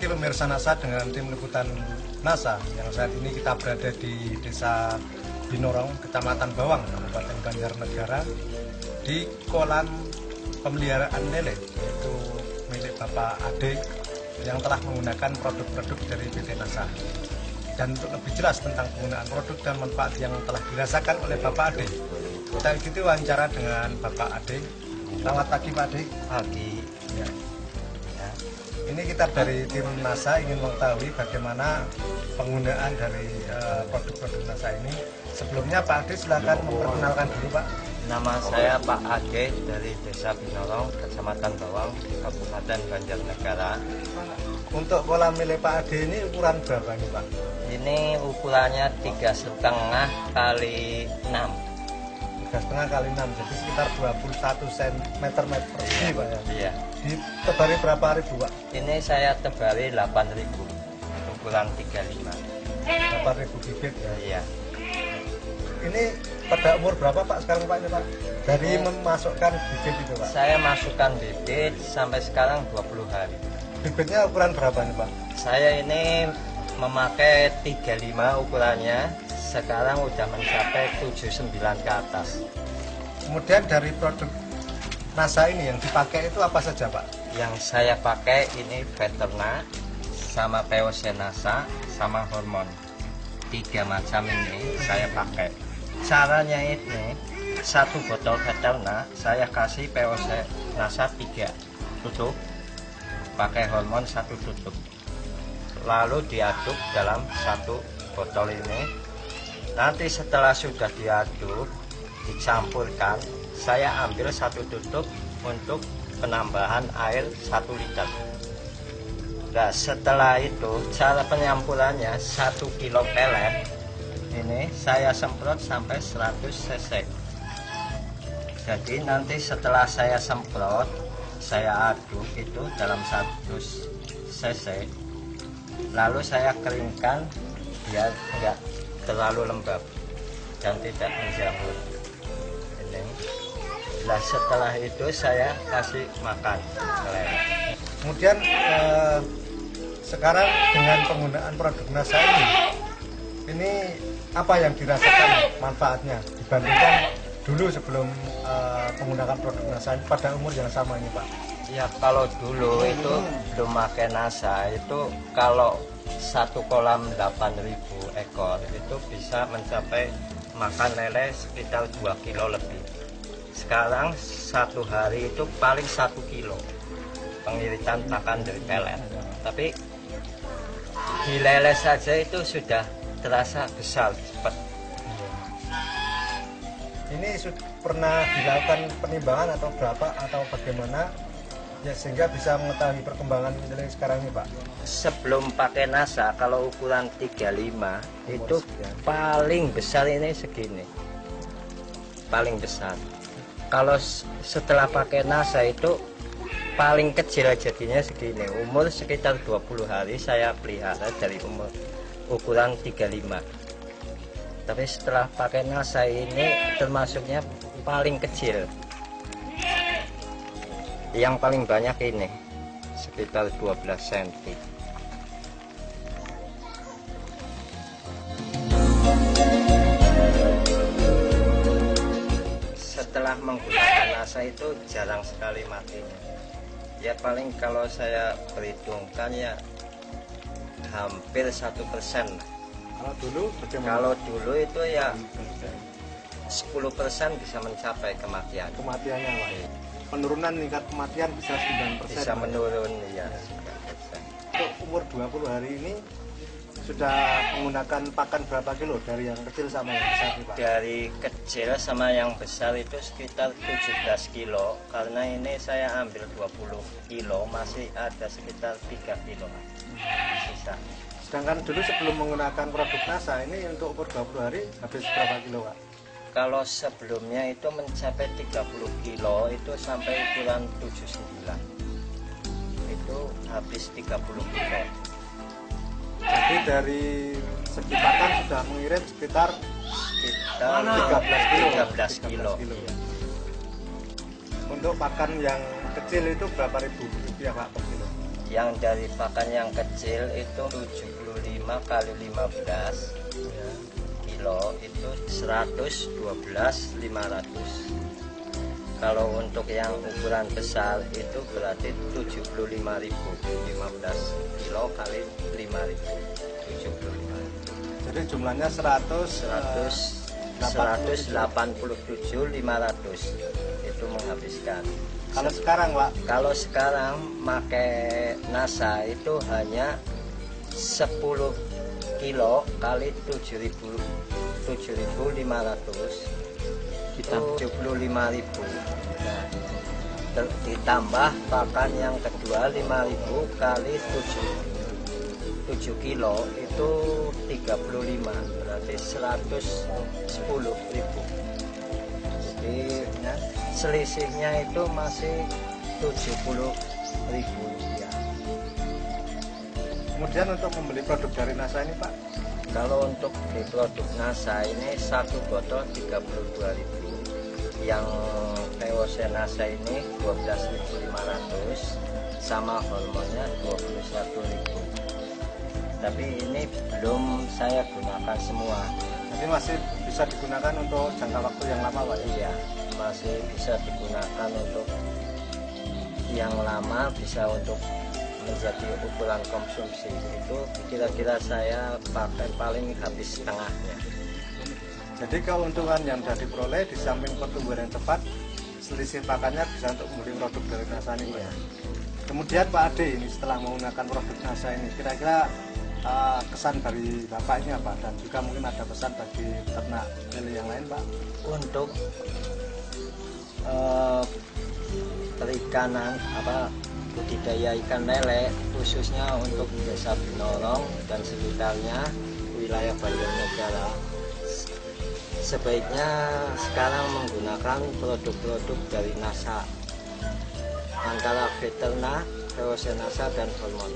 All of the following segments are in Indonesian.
pagi pemirsa NASA dengan tim liputan NASA yang saat ini kita berada di Desa Binorong, Kecamatan Bawang, Kabupaten Banjarnegara, di kolam pemeliharaan lele yaitu milik Bapak Ade yang telah menggunakan produk-produk dari PT NASA. Dan untuk lebih jelas tentang penggunaan produk dan manfaat yang telah dirasakan oleh Bapak Ade, kita ikuti wawancara dengan Bapak Ade. Selamat pagi Pak Ade. Pagi. Ya. Ini kita dari tim NASA ingin mengetahui bagaimana penggunaan dari produk-produk NASA ini. Sebelumnya Pak Ade silakan memperkenalkan diri Pak. Nama saya Pak Ade dari Desa Binorong, Kecamatan Bawang, Kabupaten Banjarnegara. Untuk kolam milik Pak Ade ini ukuran berapa nih Pak? Ini ukurannya 3,5 kali 6. 3,5 kali 6, jadi sekitar 21 cm persegi Pak ya? Iya. Ditebari berapa ribu Pak? Ini saya tebari 8.000, ukuran 35. 8.000 bibit ya? Iya. Ini pada umur berapa Pak sekarang Pak ini Pak? Dari memasukkan bibit itu Pak? Saya masukkan bibit sampai sekarang 20 hari. Bibitnya ukuran berapa nih Pak? Saya ini memakai 35 ukurannya, sekarang udah mencapai 79 ke atas. Kemudian dari produk NASA ini yang dipakai itu apa saja Pak? Yang saya pakai ini Veterna, sama POC NASA, sama hormon. 3 macam ini saya pakai. Caranya ini, 1 botol Veterna saya kasih POC NASA 3 tutup, pakai hormon 1 tutup, lalu diaduk dalam 1 botol ini. Nanti setelah sudah diaduk, dicampurkan, saya ambil 1 tutup untuk penambahan air 1 liter. Nah, setelah itu cara penyampurannya 1 kilo pelet ini saya semprot sampai 100 cc. Jadi nanti setelah saya semprot, saya aduk itu dalam 100 cc, lalu saya keringkan biar tidak terlalu lembab dan tidak menjamur ini. Nah, setelah itu saya kasih makan lele. Kemudian sekarang dengan penggunaan produk NASA ini apa yang dirasakan manfaatnya dibandingkan dulu sebelum menggunakan produk NASA ini pada umur yang sama ini Pak? Ya, kalau dulu itu belum pakai NASA itu kalau 1 kolam 8.000 ekor itu bisa mencapai makan lele sekitar 2 kilo lebih. Sekarang 1 hari itu paling 1 kilo pengiritan pakan dari pelet. Tapi di lele saja itu sudah terasa besar cepat. Ini pernah dilakukan penimbangan atau berapa atau bagaimana ya sehingga bisa mengetahui perkembangan lele sekarang ini Pak? Sebelum pakai NASA kalau ukuran 35 itu paling besar ini segini, paling besar. Kalau setelah pakai NASA itu paling kecil jadinya segini. Umur sekitar 20 hari saya pelihara dari umur ukuran 35. Tapi setelah pakai NASA ini termasuknya paling kecil. Yang paling banyak ini sekitar 12 cm. Setelah menggunakan NASA itu jarang sekali matinya. Ya paling kalau saya perhitungkan ya hampir 1%. Kalau dulu bagaimana? Kalau dulu itu ya 10% bisa mencapai kematian. Kematiannya Pak? Penurunan tingkat kematian bisa 9%. Bisa menurun ya. Untuk umur 20 hari ini sudah menggunakan pakan berapa kilo dari yang kecil sama yang besar nih Pak? Dari kecil sama yang besar itu sekitar 17 kilo. Karena ini saya ambil 20 kilo, masih ada sekitar 3 kilo sisa. Sedangkan dulu sebelum menggunakan produk NASA ini untuk umur 20 hari habis berapa kilo Pak? Kalau sebelumnya itu mencapai 30 kilo itu sampai ukuran 79. Itu habis 30 kilo. Jadi dari segi pakan sudah mengirim sekitar 13 kilo. Iya. Untuk pakan yang kecil itu berapa ribu rupiah Pak per kilo? Yang dari pakan yang kecil itu 75 kali 15 kilo itu 112.500. Kalau untuk yang ukuran besar itu berarti 75.000, 15 kilo kali 5.000, 75.000. Jadi jumlahnya 187.500 itu menghabiskan. Kalau sekarang Pak? Kalau sekarang pakai NASA itu hanya 10 kilo kali 7.500 itu 75.000. Nah, ditambah pakan yang kedua 5.000 kali 7 kilo itu 35, berarti 110.000. Jadi selisihnya itu masih 70.000 rupiah. Kemudian untuk membeli produk dari NASA ini Pak? Kalau untuk di produk NASA ini satu botol 32.000. Yang POC NASA ini 12.500 sama hormonnya 21.000. Tapi ini belum saya gunakan semua. Jadi masih bisa digunakan untuk jangka waktu yang lama Pak? Iya, masih bisa digunakan untuk yang lama, bisa untuk menjadi ukuran konsumsi. Itu kira-kira saya pakai paling habis setengahnya. Jadi keuntungan yang sudah diperoleh di samping pertumbuhan yang cepat, selisih pakannya bisa untuk membeli produk dari NASA ini Pak. Kemudian Pak Ade ini setelah menggunakan produk NASA ini, kira-kira kesan dari Bapak ini apa? Dan juga mungkin ada pesan bagi peternak lele yang lain Pak? Untuk perikanan budidaya ikan lele khususnya untuk Desa Binorong dan sekitarnya wilayah Banjarnegara, sebaiknya sekarang menggunakan produk-produk dari NASA antara Veterna, POC NASA dan hormon,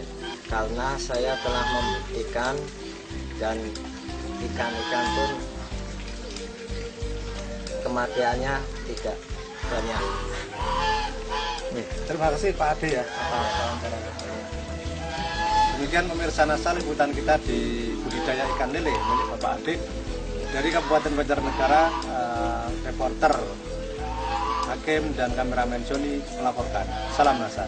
karena saya telah membuktikan dan ikan-ikan pun kematiannya tidak banyak. Terima kasih Pak Ade ya. Demikian pemirsa NASA, liputan kita di budidaya ikan lele milik Bapak Ade dari Kabupaten Banjarnegara. Reporter Hakim dan kameramen Joni melaporkan. Salam NASA.